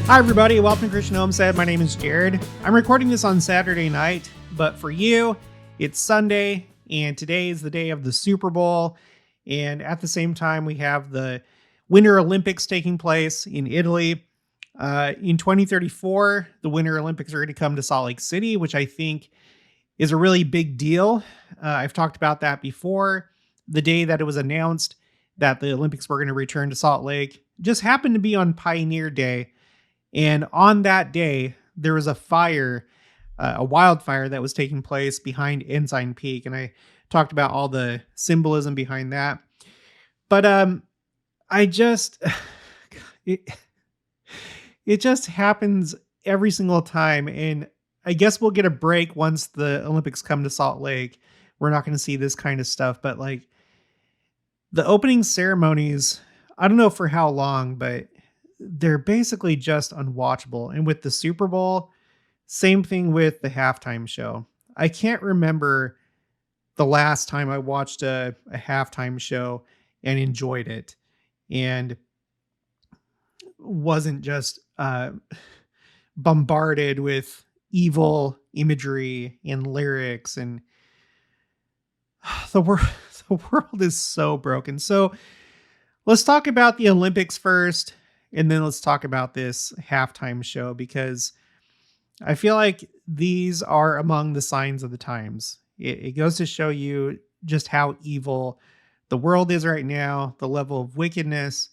Hi, everybody. Welcome to Christian Homestead. My name is Jared. I'm recording this on Saturday night, but for you, it's Sunday, and today is the day of the Super Bowl. And at the same time, we have the Winter Olympics taking place in Italy. In 2034, the Winter Olympics are going to come to Salt Lake City, which I think is a really big deal. I've talked about that before. The day that it was announced that the Olympics were going to return to Salt Lake just happened to be on Pioneer Day. And on that day, there was a fire, a wildfire that was taking place behind Ensign Peak. And I talked about all the symbolism behind that. But it just happens every single time. And I guess we'll get a break once the Olympics come to Salt Lake. We're not going to see this kind of stuff. But like the opening ceremonies, I don't know for how long, but they're basically just unwatchable. And with the Super Bowl, same thing with the halftime show. I can't remember the last time I watched a halftime show and enjoyed it and wasn't just bombarded with evil imagery and lyrics. And the world is so broken. So let's talk about the Olympics first. And then let's talk about this halftime show, because I feel like these are among the signs of the times. It goes to show you just how evil the world is right now, the level of wickedness.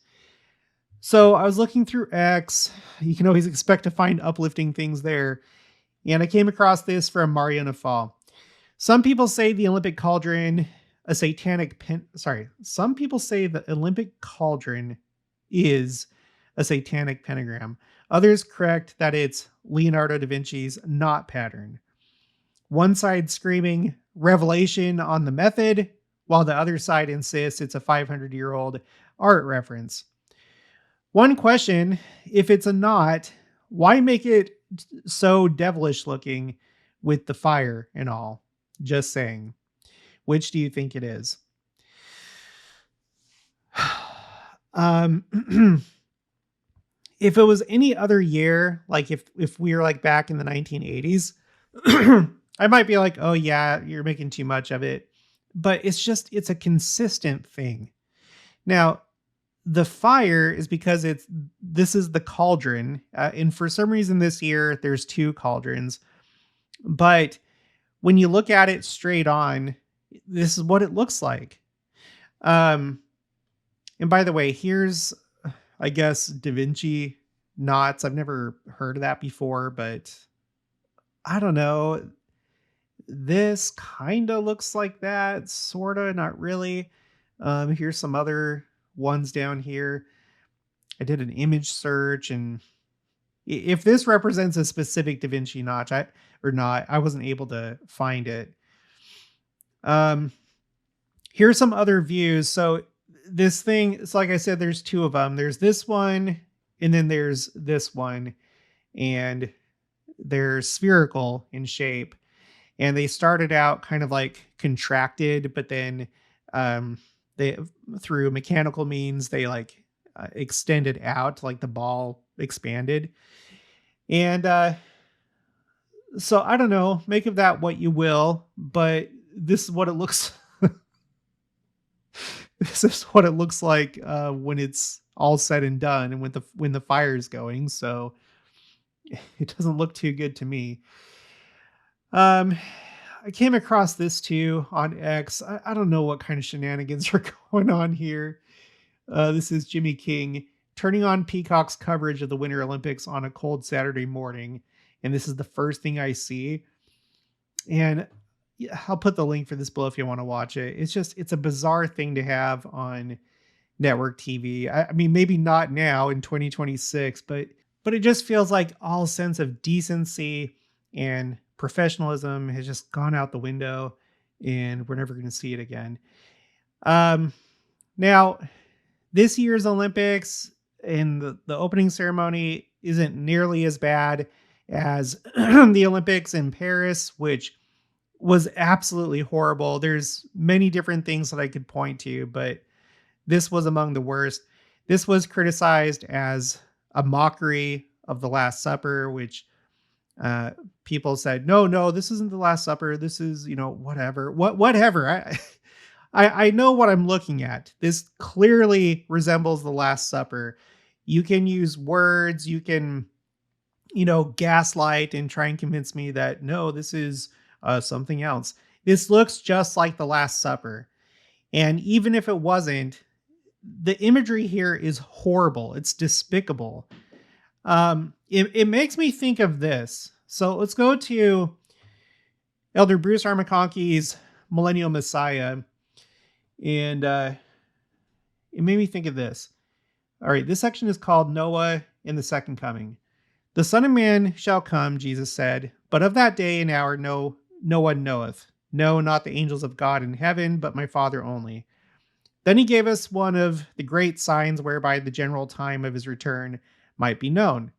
So I was looking through X. You can always expect to find uplifting things there. And I came across this from Mario Nafal. Some people say the Olympic Cauldron, some people say the Olympic Cauldron is a satanic pentagram. Others correct that it's Leonardo da Vinci's knot pattern. One side screaming revelation on the method, while the other side insists it's a 500-year-old art reference. One question, if it's a knot, why make it so devilish looking with the fire and all? Just saying. Which do you think it is? If it was any other year, like if we were like back in the 1980s, I might be like, oh yeah, you're making too much of it. But it's a consistent thing. Now, the fire is because this is the cauldron. And for some reason this year, there's two cauldrons. But when you look at it straight on, this is what it looks like. And by the way, here's, I guess, Da Vinci knots. I've never heard of that before, but I don't know. This kind of looks like that, sort of, not really. Here's some other ones down here. I did an image search, and if this represents a specific Da Vinci notch or not, I wasn't able to find it. Here's some other views. So this thing, it's like I said, there's two of them. There's this one, and then there's this one, and they're spherical in shape. And they started out kind of like contracted, but then they, through mechanical means, they like extended out, like the ball expanded. And so I don't know, make of that what you will, but this is what it looks This is what it looks like when it's all said and done, and when the fire is going. So it doesn't look too good to me. I came across this too on X. I don't know what kind of shenanigans are going on here. This is Jimmy King turning on Peacock's coverage of the Winter Olympics on a cold Saturday morning, and this is the first thing I see. And yeah, I'll put the link for this below if you want to watch it. It's a bizarre thing to have on network TV. I mean, maybe not now in 2026, but it just feels like all sense of decency and professionalism has just gone out the window, and we're never going to see it again. Now, this year's Olympics and the opening ceremony isn't nearly as bad as the Olympics in Paris, which was absolutely horrible. There's many different things that I could point to, but this was among the worst. This was criticized as a mockery of the Last Supper, which uh, people said, no, this isn't the Last Supper. This is, whatever. I know what I'm looking at. This clearly resembles the Last Supper. You can use words, you can, gaslight and try and convince me that no, this is something else. This looks just like the Last Supper. And even if it wasn't, the imagery here is horrible. It's despicable. It makes me think of this. So let's go to Elder Bruce R. McConkey's Millennial Messiah. And it made me think of this. All right, this section is called Noah and the Second Coming. The Son of Man shall come, Jesus said, but of that day and hour no one knoweth. No, not the angels of God in heaven, but my Father only. Then he gave us one of the great signs whereby the general time of his return might be known.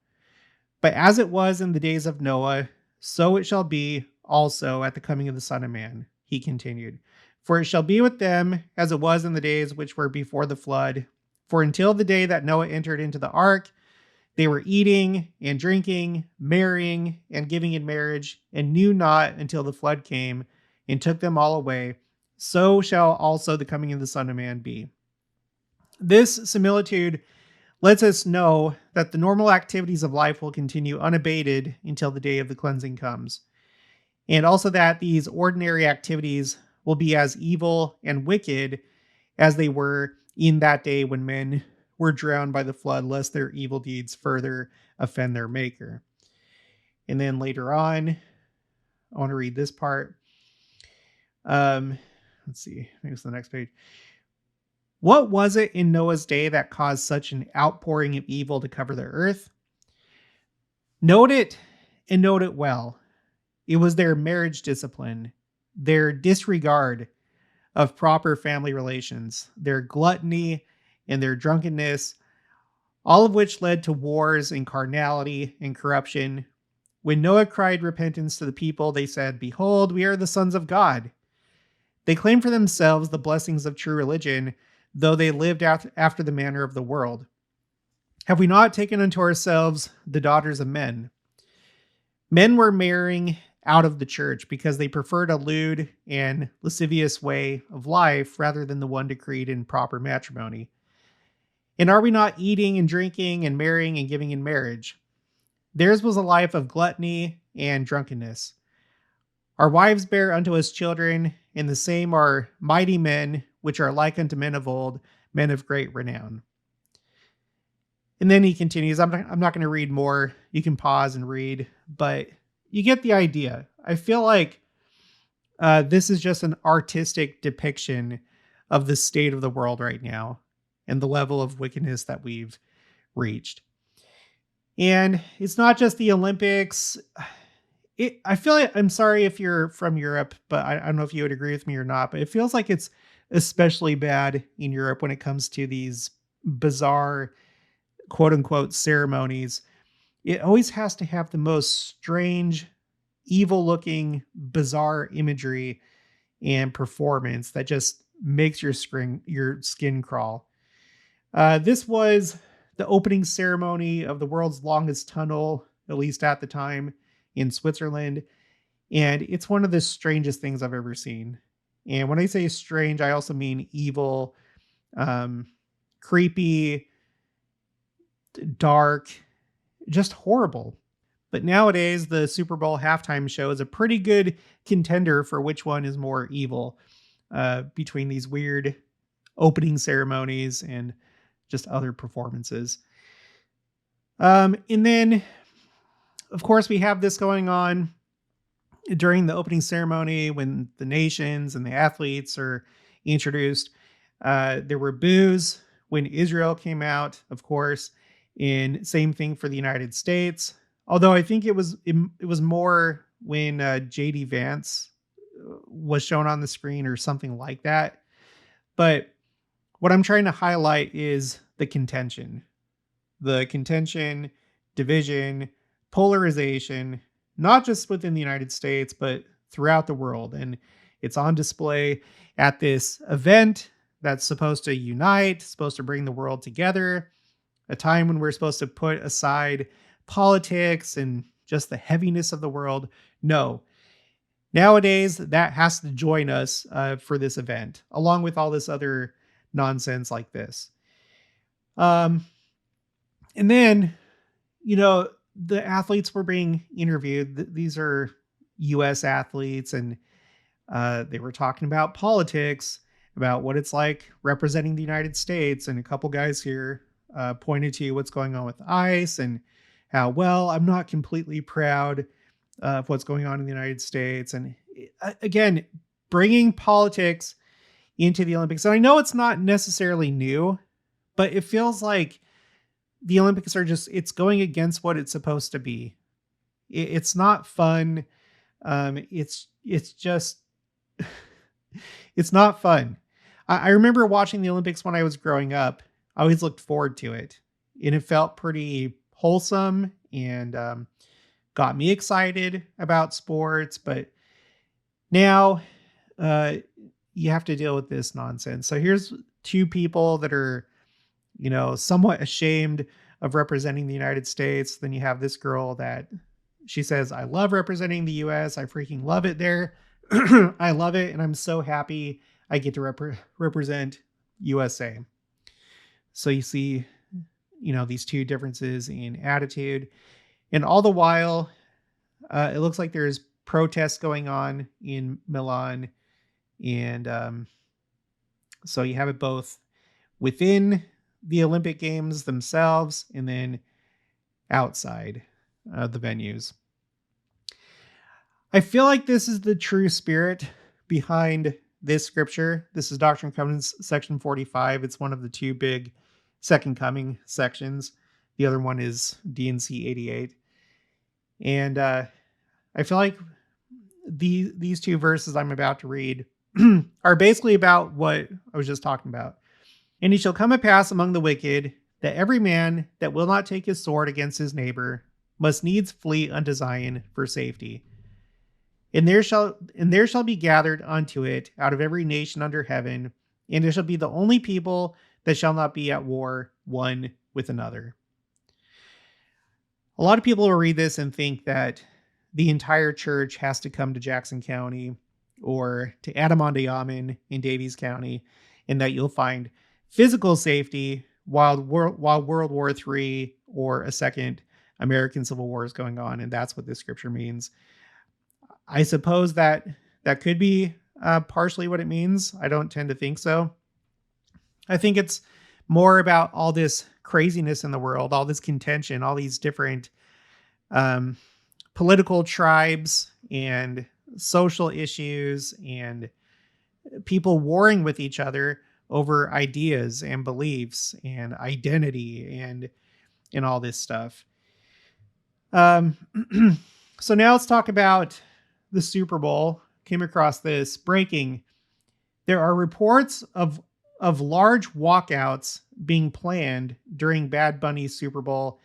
But as it was in the days of Noah, so it shall be also at the coming of the Son of Man, he continued. For it shall be with them as it was in the days which were before the flood. For until the day that Noah entered into the ark, they were eating and drinking, marrying and giving in marriage, and knew not until the flood came and took them all away. So shall also the coming of the Son of Man be. This similitude lets us know that the normal activities of life will continue unabated until the day of the cleansing comes. And also that these ordinary activities will be as evil and wicked as they were in that day when men were drowned by the flood, lest their evil deeds further offend their Maker. And then later on, I want to read this part. Let's see, maybe it's the next page. What was it in Noah's day that caused such an outpouring of evil to cover the earth? Note it and note it well. It was their marriage discipline, their disregard of proper family relations, their gluttony and their drunkenness, all of which led to wars and carnality and corruption. When Noah cried repentance to the people, they said, "Behold, we are the sons of God." They claimed for themselves the blessings of true religion, though they lived after the manner of the world. Have we not taken unto ourselves the daughters of men? Men were marrying out of the church because they preferred a lewd and lascivious way of life rather than the one decreed in proper matrimony. And are we not eating and drinking and marrying and giving in marriage? Theirs was a life of gluttony and drunkenness. Our wives bear unto us children, and the same are mighty men, which are like unto men of old, men of great renown. And then he continues. I'm not going to read more. You can pause and read, but you get the idea. I feel like this is just an artistic depiction of the state of the world right now and the level of wickedness that we've reached. And it's not just the Olympics. I feel like, I'm sorry if you're from Europe, but I don't know if you would agree with me or not, but it feels like it's especially bad in Europe when it comes to these bizarre, quote unquote, ceremonies. It always has to have the most strange, evil looking, bizarre imagery and performance that just makes your skin crawl. This was the opening ceremony of the world's longest tunnel, at least at the time, in Switzerland. And it's one of the strangest things I've ever seen. And when I say strange, I also mean evil, creepy, dark, just horrible. But nowadays, the Super Bowl halftime show is a pretty good contender for which one is more evil, between these weird opening ceremonies and just other performances. And then, of course, we have this going on during the opening ceremony when the nations and the athletes are introduced. There were boos when Israel came out, of course, and same thing for the United States. Although I think it was more when J.D. Vance was shown on the screen or something like that. But what I'm trying to highlight is the contention. The contention, division, polarization, not just within the United States, but throughout the world. And it's on display at this event that's supposed to unite, supposed to bring the world together, a time when we're supposed to put aside politics and just the heaviness of the world. No. Nowadays, that has to join us for this event, along with all this other nonsense like this. And then, the athletes were being interviewed. These are U.S. athletes, and they were talking about politics, about what it's like representing the United States. And a couple guys here pointed to what's going on with ICE and how, well, I'm not completely proud of what's going on in the United States. And again, bringing politics into the Olympics. And I know it's not necessarily new, but it feels like the Olympics are it's going against what it's supposed to be. It's not fun. It's just, it's not fun. I remember watching the Olympics when I was growing up. I always looked forward to it, and it felt pretty wholesome and got me excited about sports. But now you have to deal with this nonsense. So here's two people that are, somewhat ashamed of representing the United States. Then you have this girl that she says, I love representing the US. I freaking love it there. I love it. And I'm so happy I get to represent USA. So you see, these two differences in attitude. And all the while, it looks like there's protests going on in Milan. And so you have it both within the Olympic Games themselves and then outside the venues. I feel like this is the true spirit behind this scripture. This is Doctrine and Covenants, section 45. It's one of the two big Second Coming sections. The other one is D&C 88. And I feel like these two verses I'm about to read are basically about what I was just talking about. And it shall come to pass among the wicked that every man that will not take his sword against his neighbor must needs flee unto Zion for safety. And there shall be gathered unto it out of every nation under heaven, and it shall be the only people that shall not be at war one with another. A lot of people will read this and think that the entire church has to come to Jackson County or to Adamonte-Yaman in Davies County, and that you'll find physical safety while World War III or a second American Civil War is going on. And that's what this scripture means. I suppose that could be partially what it means. I don't tend to think so. I think it's more about all this craziness in the world, all this contention, all these different political tribes and social issues and people warring with each other over ideas and beliefs and identity and all this stuff. So now let's talk about the Super Bowl. Came across this breaking. There are reports of large walkouts being planned during Bad Bunny's Super Bowl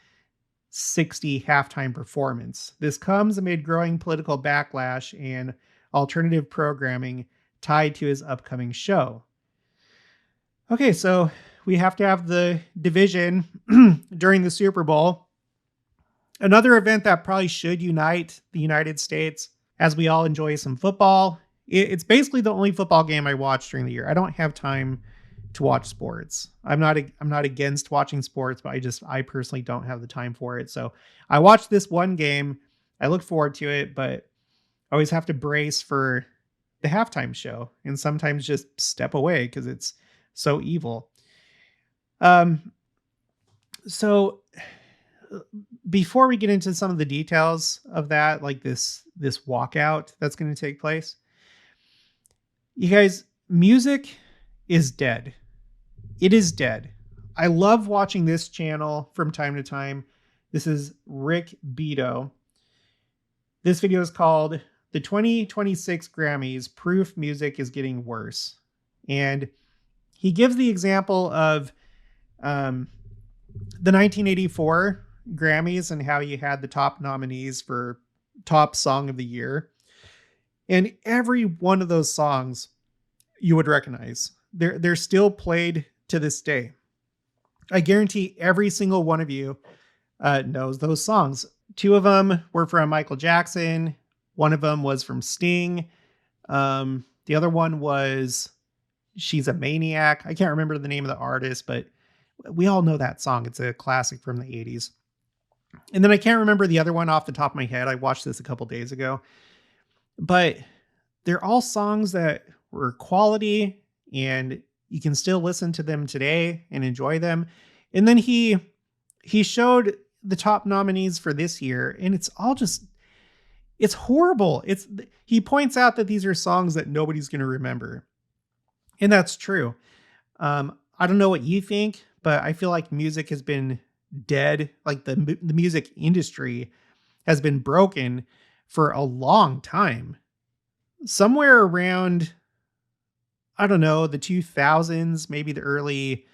60 halftime performance. This comes amid growing political backlash and alternative programming tied to his upcoming show. Okay, so we have to have the division during the Super Bowl. Another event that probably should unite the United States, as we all enjoy some football. It's basically the only football game I watch during the year. I don't have time to watch sports. I'm not against watching sports, but I personally don't have the time for it. So I watch this one game. I look forward to it, but I always have to brace for the halftime show and sometimes just step away because it's so evil. So before we get into some of the details of that, like this walkout that's going to take place, you guys, music is dead. It is dead. I love watching this channel from time to time. This is Rick Beto. This video is called The 2026 Grammys Proof Music is Getting Worse. And he gives the example of the 1984 Grammys and how you had the top nominees for top song of the year. And every one of those songs you would recognize. They're still played to this day. I guarantee every single one of you knows those songs. Two of them were from Michael Jackson. One of them was from Sting. The other one was She's a Maniac. I can't remember the name of the artist, but we all know that song. It's a classic from the 80s. And then I can't remember the other one off the top of my head. I watched this a couple days ago. But they're all songs that were quality, and you can still listen to them today and enjoy them. And then he showed the top nominees for this year, and it's all just, it's horrible. He points out that these are songs that nobody's going to remember. And that's true. I don't know what you think, but I feel like music has been dead. Like the music industry has been broken for a long time. Somewhere around, I don't know, the 2000s, maybe the early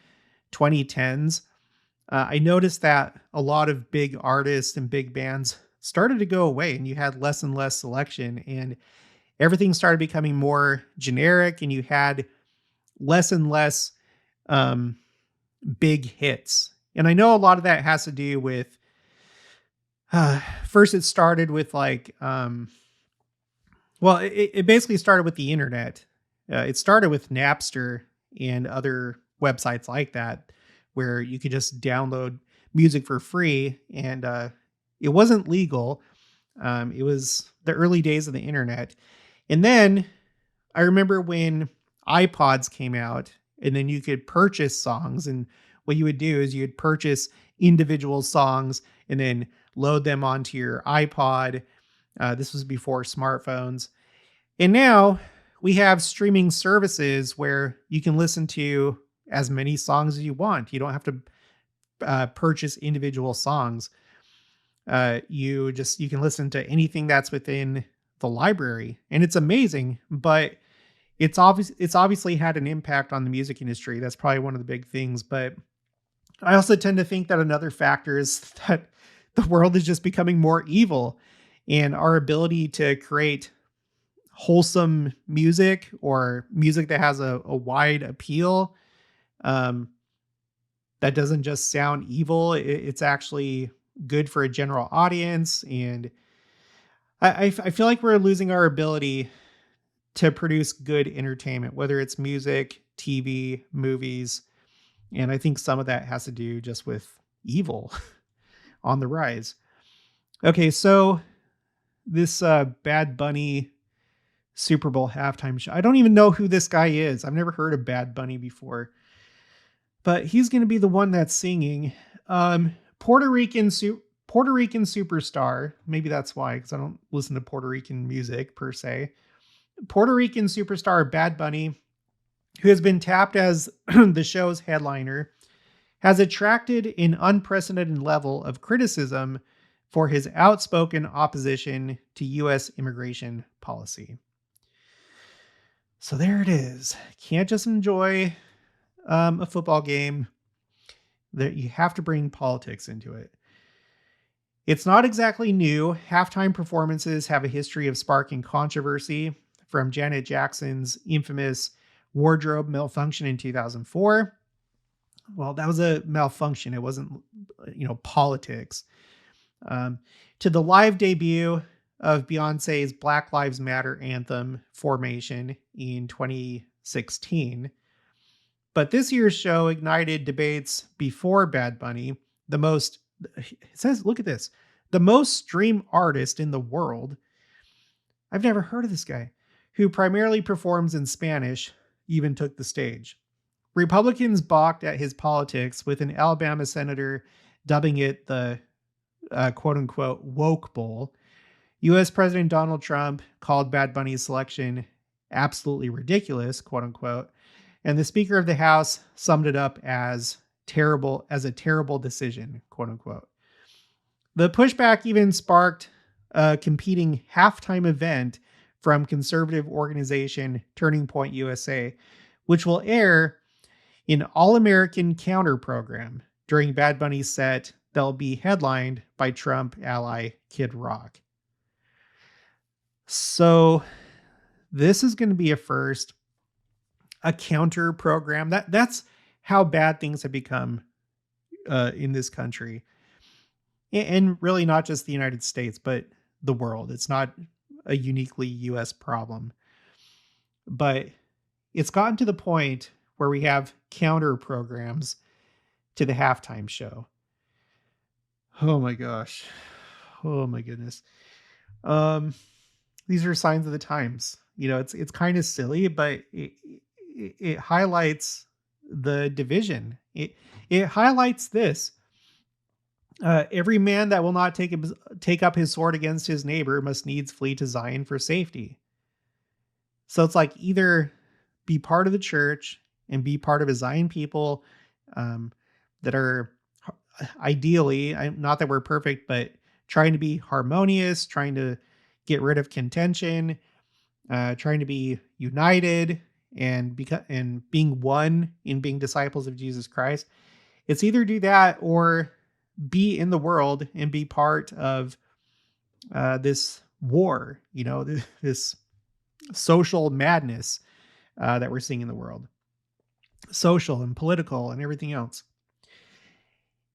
2010s, I noticed that a lot of big artists and big bands started to go away, and you had less and less selection, and everything started becoming more generic, and you had less and less big hits. And I know a lot of that has to do with, first it started with like, it basically started with the internet. It started with Napster and other websites like that, where you could just download music for free, and it wasn't legal. It was the early days of the internet. And then I remember when iPods came out, and then you could purchase songs, and what you would do is you'd purchase individual songs and then load them onto your iPod. This was before smartphones. And now we have streaming services where you can listen to as many songs as you want. You don't have to purchase individual songs. You can listen to anything that's within the library, and it's amazing, but it's obviously had an impact on the music industry. That's probably one of the big things. But I also tend to think that another factor is that the world is just becoming more evil, and our ability to create wholesome music or music that has a wide appeal, that doesn't just sound evil. It's actually good for a general audience. And I feel like we're losing our ability to produce good entertainment, whether it's music, TV, movies. And I think some of that has to do just with evil on the rise. Okay, so this Bad Bunny Super Bowl halftime show. I don't even know who this guy is. I've never heard of Bad Bunny before. But he's going to be the one that's singing. Puerto Rican superstar. Maybe that's why, because I don't listen to Puerto Rican music per se. Puerto Rican superstar Bad Bunny, who has been tapped as the show's headliner, has attracted an unprecedented level of criticism for his outspoken opposition to U.S. immigration policy. So there it is. Can't just enjoy a football game. You have to bring politics into it. It's not exactly new. Halftime performances have a history of sparking controversy, from Janet Jackson's infamous wardrobe malfunction in 2004. Well, that was a malfunction. It wasn't, politics. To the live debut of Beyonce's Black Lives Matter anthem, Formation, in 2016. But this year's show ignited debates before Bad Bunny, it says, look at this, the most streamed artist in the world. I've never heard of this guy, who primarily performs in Spanish, even took the stage. Republicans balked at his politics, with an Alabama senator dubbing it the quote-unquote woke bowl. U.S. President Donald Trump called Bad Bunny's selection absolutely ridiculous, quote-unquote, and the Speaker of the House summed it up as a terrible decision, quote-unquote. The pushback even sparked a competing halftime event from conservative organization Turning Point USA, which will air an All-American Counter program during Bad Bunny's set that'll be headlined by Trump ally Kid Rock. So this is going to be a first, a counter program. That's how bad things have become in this country. And really not just the United States, but the world. It's not a uniquely US problem. But it's gotten to the point where we have counter programs to the halftime show. Oh my gosh. Oh my goodness. Um, these are signs of the times. It's kind of silly, but it highlights the division. It highlights this. Every man that will not take up his sword against his neighbor must needs flee to Zion for safety. So it's like either be part of the church and be part of a Zion people that are ideally, not that we're perfect, but trying to be harmonious, trying to get rid of contention, trying to be united and being one in being disciples of Jesus Christ. It's either do that or be in the world and be part of this war, this social madness that we're seeing in the world, social and political and everything else.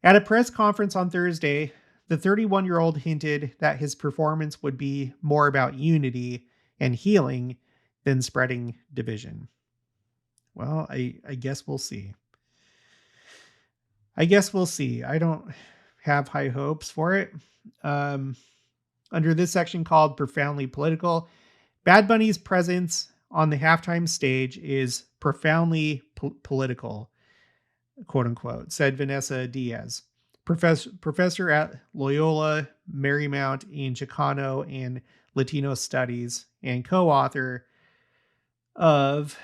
At a press conference on Thursday, the 31-year-old hinted that his performance would be more about unity and healing than spreading division. Well, I guess we'll see. I don't have high hopes for it. Under this section called Profoundly Political, Bad Bunny's presence on the halftime stage is profoundly political, quote unquote, said Vanessa Diaz, professor at Loyola Marymount in Chicano and Latino Studies and co-author of,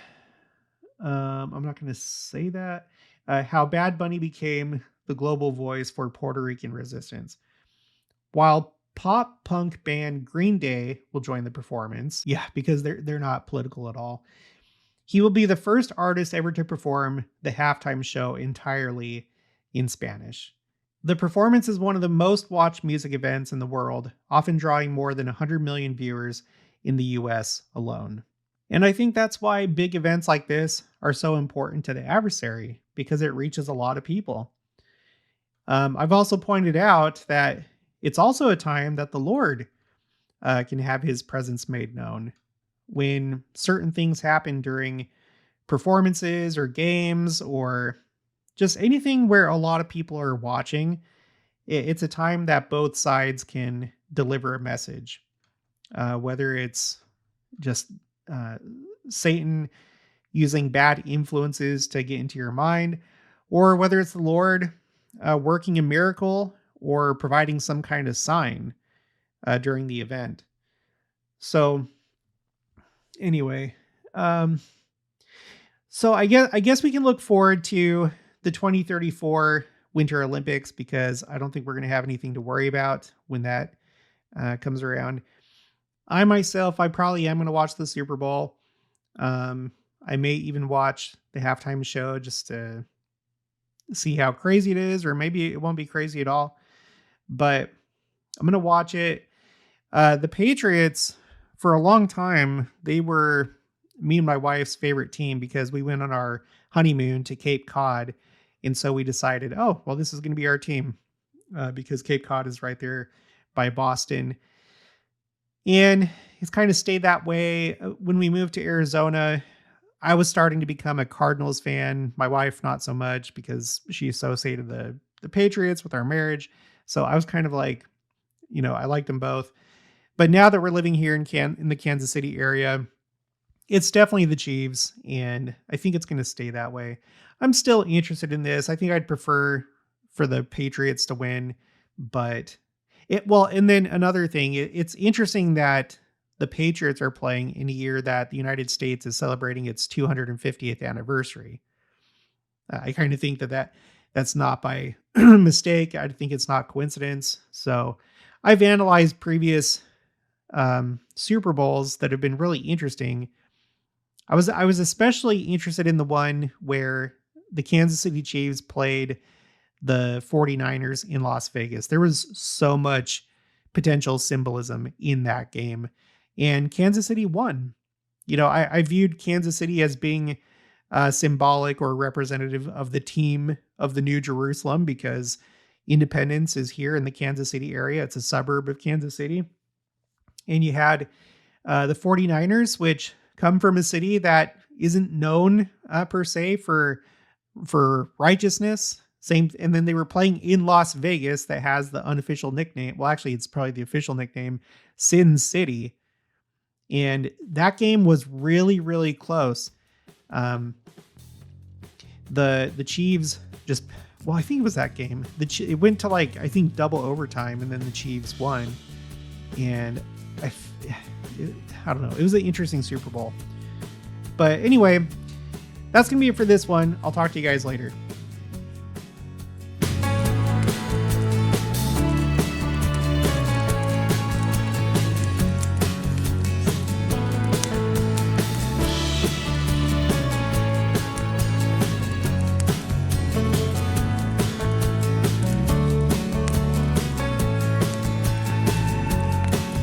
I'm not going to say that, How Bad Bunny Became the Global Voice for Puerto Rican Resistance. While pop punk band Green Day will join the performance, because they're not political at all, he will be the first artist ever to perform the halftime show entirely in Spanish. The performance is one of the most watched music events in the world, often drawing more than 100 million viewers in the US alone. And I think that's why big events like this are so important to the adversary, because it reaches a lot of people. I've also pointed out that it's also a time that the Lord can have his presence made known. When certain things happen during performances or games or just anything where a lot of people are watching, it's a time that both sides can deliver a message. Whether it's just Satan using bad influences to get into your mind, or whether it's the Lord working a miracle or providing some kind of sign during the event. So anyway, so I guess we can look forward to the 2034 Winter Olympics, because I don't think we're going to have anything to worry about when that comes around. I probably am going to watch the Super Bowl. I may even watch the halftime show just to see how crazy it is, or maybe it won't be crazy at all, but I'm going to watch it. The Patriots, for a long time, they were me and my wife's favorite team because we went on our honeymoon to Cape Cod. And so we decided, oh, well, this is going to be our team because Cape Cod is right there by Boston. And it's kind of stayed that way. When we moved to Arizona, I was starting to become a Cardinals fan. My wife, not so much, because she associated the Patriots with our marriage. So I was kind of like, I liked them both. But now that we're living here in the Kansas City area, it's definitely the Chiefs, and I think it's going to stay that way. I'm still interested in this. I think I'd prefer for the Patriots to win, but and then another thing, it's interesting that the Patriots are playing in a year that the United States is celebrating its 250th anniversary. I kind of think that's not by mistake. I think it's not coincidence. So I've analyzed previous Super Bowls that have been really interesting. I was especially interested in the one where the Kansas City Chiefs played the 49ers in Las Vegas. There was so much potential symbolism in that game, and Kansas City won. I viewed Kansas City as being symbolic or representative of the team of the New Jerusalem, because Independence is here in the Kansas City area. It's a suburb of Kansas City. And you had the 49ers, which come from a city that isn't known per se for righteousness. Same, and then they were playing in Las Vegas, that has the unofficial nickname. Well, actually, it's probably the official nickname, Sin City. And that game was really, really close. The Chiefs just, well, I think it was that game. It went to like, I think, double overtime, and then the Chiefs won. And I don't know. It was an interesting Super Bowl. But anyway, that's going to be it for this one. I'll talk to you guys later.